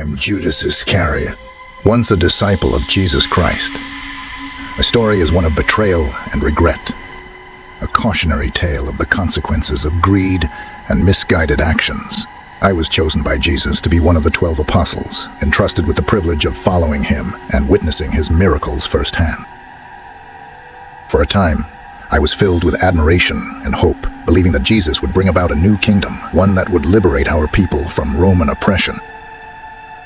I'm Judas Iscariot, once a disciple of Jesus Christ. My story is one of betrayal and regret, a cautionary tale of the consequences of greed and misguided actions. I was chosen by Jesus to be one of the 12 apostles, entrusted with the privilege of following him and witnessing his miracles firsthand. For a time, I was filled with admiration and hope, believing that Jesus would bring about a new kingdom, one that would liberate our people from Roman oppression.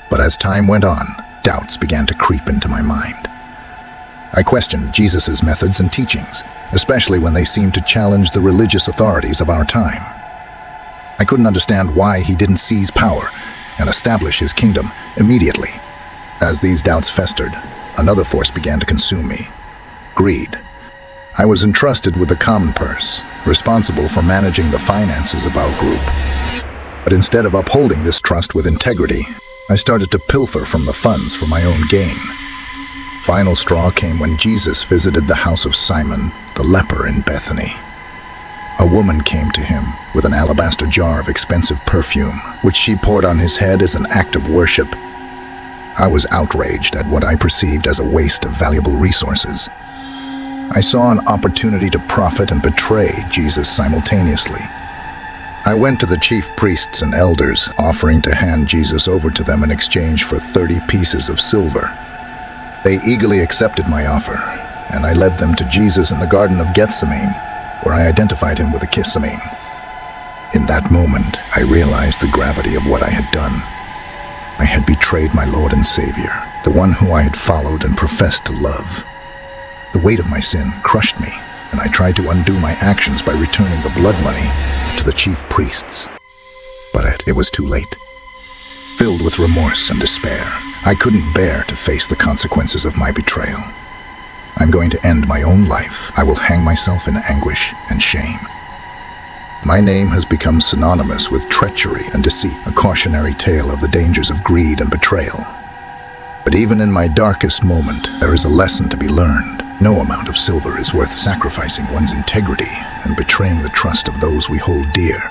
But as time went on, doubts began to creep into my mind. I questioned Jesus' methods and teachings, especially when they seemed to challenge the religious authorities of our time. I couldn't understand why he didn't seize power and establish his kingdom immediately. As these doubts festered, another force began to consume me: greed. I was entrusted with the common purse, responsible for managing the finances of our group. But instead of upholding this trust with integrity, I started to pilfer from the funds for my own gain. Final straw came when Jesus visited the house of Simon, the leper in Bethany. A woman came to him with an alabaster jar of expensive perfume, which she poured on his head as an act of worship. I was outraged at what I perceived as a waste of valuable resources. I saw an opportunity to profit and betray Jesus simultaneously. I went to the chief priests and elders, offering to hand Jesus over to them in exchange for 30 pieces of silver. They eagerly accepted my offer, and I led them to Jesus in the Garden of Gethsemane, where I identified him with a kissamine. In that moment, I realized the gravity of what I had done. I had betrayed my Lord and Savior, the one who I had followed and professed to love. The weight of my sin crushed me, and I tried to undo my actions by returning the blood money to the chief priests. But it was too late. Filled with remorse and despair, I couldn't bear to face the consequences of my betrayal. I'm going to end my own life. I will hang myself in anguish and shame. My name has become synonymous with treachery and deceit, a cautionary tale of the dangers of greed and betrayal. But even in my darkest moment, there is a lesson to be learned. No amount of silver is worth sacrificing one's integrity and betraying the trust of those we hold dear.